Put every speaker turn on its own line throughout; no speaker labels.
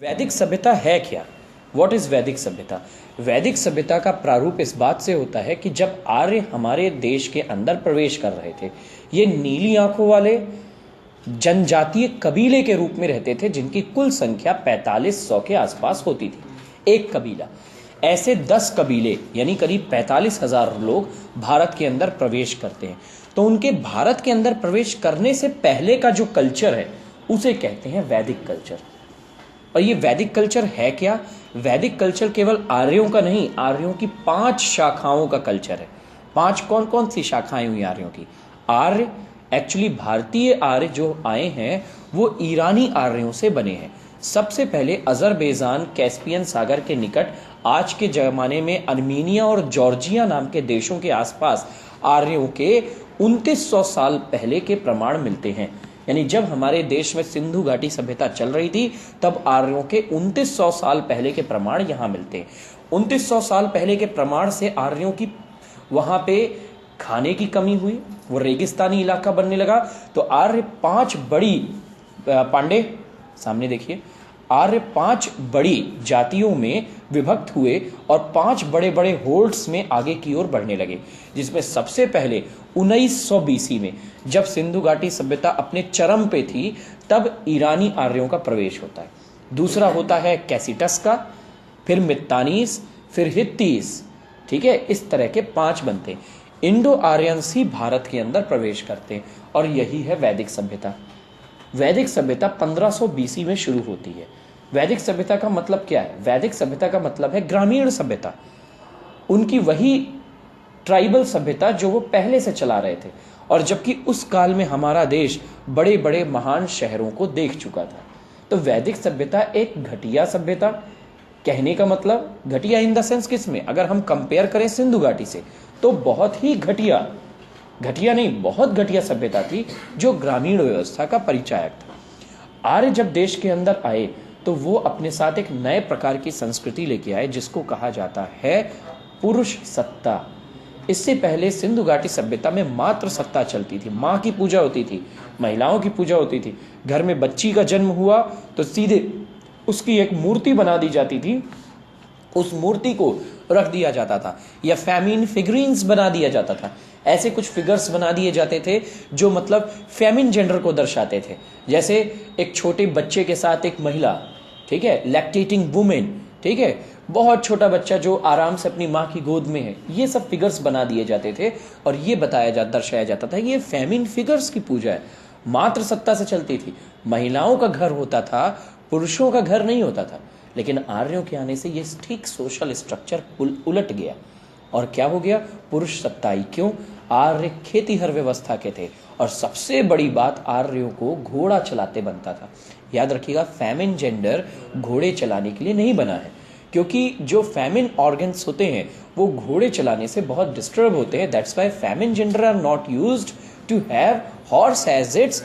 वैदिक सभ्यता है क्या? वॉट इज वैदिक सभ्यता? वैदिक सभ्यता का प्रारूप इस बात से होता है कि जब आर्य हमारे देश के अंदर प्रवेश कर रहे थे, ये नीली आंखों वाले जनजातीय कबीले के रूप में रहते थे जिनकी कुल संख्या 4500 के आसपास होती थी। एक कबीला, ऐसे 10 कबीले यानी करीब 45,000 लोग भारत के अंदर प्रवेश करते हैं। तो उनके भारत के अंदर प्रवेश करने से पहले का जो कल्चर है उसे कहते हैं वैदिक कल्चर। और ये वैदिक कल्चर है क्या? वैदिक कल्चर केवल आर्यों का नहीं, आर्यों की 5 शाखाओं का कल्चर है। 5 कौन कौन सी शाखाएं हुई आर्यों की? आर्य, एक्चुअली भारतीय आर्य जो आए हैं वो ईरानी आर्यों से बने हैं। सबसे पहले अजरबैजान कैस्पियन सागर के निकट आज के जमाने में अर्मीनिया और जॉर्जिया नाम के देशों के आसपास आर्यों के 2900 साल पहले के प्रमाण मिलते हैं। यानी जब हमारे देश में सिंधु घाटी सभ्यता चल रही थी तब आर्यों के 2900 साल पहले के प्रमाण यहां मिलते हैं। 2900 साल पहले के प्रमाण से आर्यों की वहां पे खाने की कमी हुई, वो रेगिस्तानी इलाका बनने लगा। तो आर्य 5 बड़ी पांडे सामने देखिए, आर्य 5 बड़ी जातियों में विभक्त हुए और 5 बड़े बड़े होल्ड्स में आगे की ओर बढ़ने लगे, जिसमें सबसे पहले 1900 बीसी में जब सिंधु घाटी सभ्यता अपने चरम पे थी तब ईरानी आर्यों का प्रवेश होता है। दूसरा होता है कैसिटस का, फिर मित्तानीस, फिर हित्तीस। ठीक है, इस तरह के 5 बनते हैं। इंडो आर्यंस ही भारत के अंदर प्रवेश करते हैं और यही है वैदिक सभ्यता। वैदिक सभ्यता 1500 बीसी में शुरू होती है। वैदिक सभ्यता का मतलब क्या है? वैदिक सभ्यता का मतलब है ग्रामीण सभ्यता, उनकी वही ट्राइबल सभ्यता जो वो पहले से चला रहे थे। और जबकि उस काल में हमारा देश बड़े बड़े महान शहरों को देख चुका था। तो वैदिक सभ्यता एक घटिया सभ्यता, कहने का मतलब घटिया इन द सेंस किस में, अगर हम कंपेयर करें सिंधु घाटी से तो बहुत ही घटिया, घटिया नहीं बहुत घटिया सभ्यता थी जो ग्रामीण व्यवस्था का परिचायक था। आर्य जब देश के अंदर आए तो वो अपने साथ एक नए प्रकार की संस्कृति लेके आए जिसको कहा जाता है पुरुष सत्ता। इससे पहले सिंधु घाटी सभ्यता में मात्र सत्ता चलती थी, माँ की पूजा होती थी, महिलाओं की पूजा होती थी। घर में बच्ची का जन्म हुआ तो सीधे उसकी एक मूर्ति बना दी जाती थी, उस मूर्ति को रख दिया जाता था, या फेमिन फिगरीन्स बना दिया जाता था। ऐसे कुछ फिगर्स बना दिए जाते थे जो मतलब फेमिन जेंडर को दर्शाते थे, जैसे एक छोटे बच्चे के साथ एक महिला, ठीक है, लैक्टेटिंग वुमेन, ठीक है, बहुत छोटा बच्चा जो आराम से अपनी माँ की गोद में है, ये सब फिगर्स बना दिए जाते थे। और ये दर्शाया जाता था ये फेमिन फिगर्स की पूजा है। मात्र सत्ता से चलती थी, महिलाओं का घर होता था, पुरुषों का घर नहीं होता था। लेकिन आर्यों के आने से ये ठीक सोशल स्ट्रक्चर उलट गया और क्या हो गया? पुरुष सत्ताई। क्यों? आर्य खेतीहर व्यवस्था के थे और सबसे बड़ी बात, आर्यों को घोड़ा चलाते बनता था। याद रखिएगा, फेमिन जेंडर घोड़े चलाने के लिए नहीं बना है, क्योंकि जो फेमिन ऑर्गन्स होते हैं वो घोड़े चलाने से बहुत डिस्टर्ब होते हैं। That's why feminine gender are not used to have horse as it's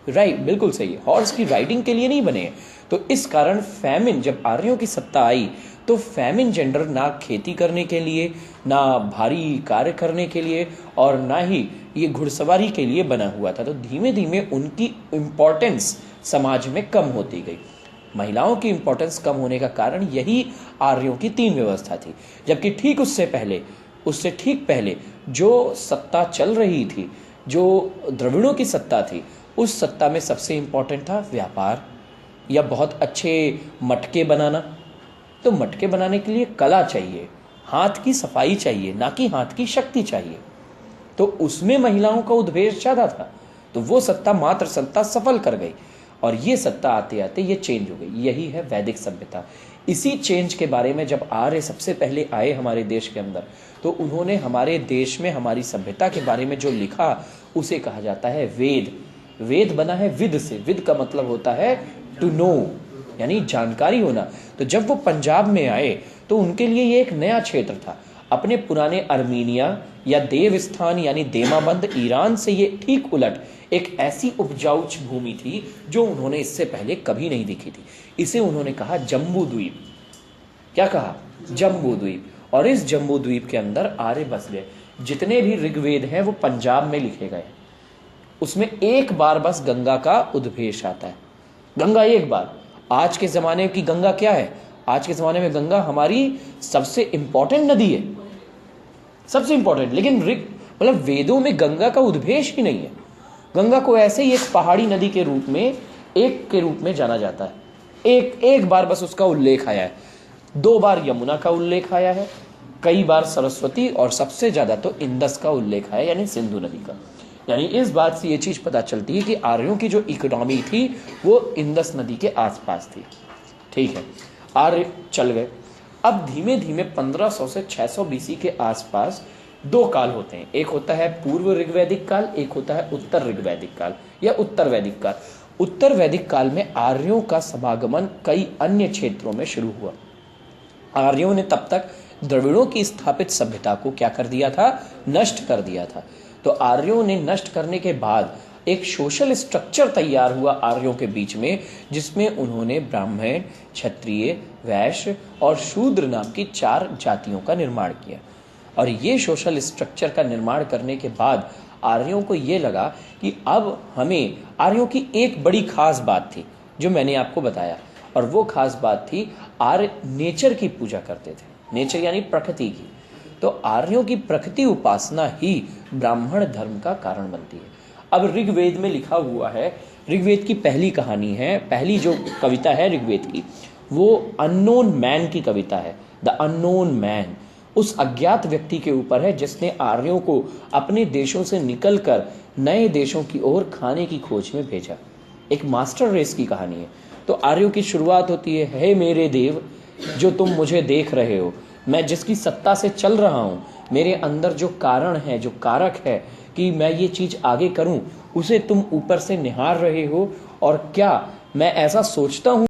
right. बिल्कुल सही है, हॉर्स की राइडिंग के लिए नहीं बने हैं। तो इस कारण फेमिन, जब आर्यों की सत्ता आई तो फेमिन जेंडर ना खेती करने के लिए, ना भारी कार्य करने के लिए, और ना ही ये घुड़सवारी के लिए बना हुआ था। तो धीमे धीमे उनकी इंपॉर्टेंस समाज में कम होती गई। महिलाओं की इंपॉर्टेंस कम होने का कारण यही आर्यों की 3 व्यवस्था थी। जबकि ठीक उससे ठीक पहले जो सत्ता चल रही थी, जो द्रविड़ों की सत्ता थी, उस सत्ता में सबसे इंपॉर्टेंट था व्यापार या बहुत अच्छे मटके बनाना। तो मटके बनाने के लिए कला चाहिए, हाथ की सफाई चाहिए, ना कि हाथ की शक्ति चाहिए। तो उसमें महिलाओं का उद्वेश ज्यादा था, तो वो सत्ता, मात्र सत्ता सफल कर गई और ये सत्ता आते आते ये चेंज हो गई। यही है वैदिक सभ्यता। इसी चेंज के बारे में जब आर्य सबसे पहले आए हमारे देश के अंदर, तो उन्होंने हमारे देश में हमारी सभ्यता के बारे में जो लिखा उसे कहा जाता है वेद। वेद बना है विद से, विद का मतलब होता है टू नो, यानी जानकारी होना। तो जब वो पंजाब में आए तो उनके लिए ये एक नया क्षेत्र था। अपने पुराने अर्मीनिया या देवस्थान यानी देमाबंद ईरान से ये ठीक उलट एक ऐसी उपजाऊ भूमि थी जो उन्होंने इससे पहले कभी नहीं देखी थी। इसे उन्होंने कहा जम्बू द्वीप। क्या कहा? जम्बू द्वीप। और इस जम्बू द्वीप के अंदर आर्य बस गए। जितने भी ऋग्वेद हैं वो पंजाब में लिखे गए। उसमें एक बार बस गंगा का उद्भेश आता है, गंगा एक बार, आज के ज़माने की गंगा क्या है? आज के ज़माने में गंगा हमारी सबसे इंपॉर्टेंट नदी है, सबसे इंपॉर्टेंट। लेकिन मतलब वेदों में गंगा का उद्भेश ही नहीं है। गंगा को ऐसे ही एक पहाड़ी नदी के रूप में, एक के रूप में जाना जाता है। एक बार बस उसका उल्लेख आया है, 2 बार यमुना का उल्लेख आया है, कई बार सरस्वती, और सबसे ज्यादा तो इंदस का उल्लेख है, यानी सिंधु नदी का। यानी इस बात से ये चीज पता चलती है कि आर्यों की जो इकोनॉमी थी वो इंदस नदी के आसपास थी। ठीक है, आर्य चल गए। अब धीमे धीमे 1500 से 600 बीसी के आसपास 2 काल होते हैं। एक होता है पूर्व ऋग्वैदिक काल, एक होता है उत्तर ऋग्वैदिक काल या उत्तर वैदिक काल। उत्तर वैदिक काल में आर्यों का समागमन कई अन्य क्षेत्रों में शुरू हुआ। आर्यों ने तब तक द्रविड़ों की स्थापित सभ्यता को क्या कर दिया था? नष्ट कर दिया था। तो आर्यों ने नष्ट करने के बाद एक सोशल स्ट्रक्चर तैयार हुआ आर्यों के बीच में, जिसमें उन्होंने ब्राह्मण, क्षत्रिय, वैश्य और शूद्र नाम की 4 जातियों का निर्माण किया। और ये सोशल स्ट्रक्चर का निर्माण करने के बाद आर्यों को ये लगा कि अब हमें, आर्यों की एक बड़ी खास बात थी जो मैंने आपको बताया, और वो खास बात थी आर्य नेचर की पूजा करते थे। नेचर यानी प्रकृति की। तो आर्यों की प्रकृति उपासना ही ब्राह्मण धर्म का कारण बनती है। अब ऋग्वेद में लिखा हुआ है, ऋग्वेद की पहली कहानी है, पहली जो कविता है ऋग्वेद की, वो अननोन मैन की कविता है। द अननोन मैन उस अज्ञात व्यक्ति के ऊपर है जिसने आर्यों को अपने देशों से निकलकर नए देशों की ओर खाने की खोज में भेजा। एक मास्टर रेस की कहानी है। तो आर्यों की शुरुआत होती है, हे मेरे देव, जो तुम मुझे देख रहे हो, मैं जिसकी सत्ता से चल रहा हूँ, मेरे अंदर जो कारण है, जो कारक है कि मैं ये चीज आगे करूं, उसे तुम ऊपर से निहार रहे हो। और क्या मैं ऐसा सोचता हूं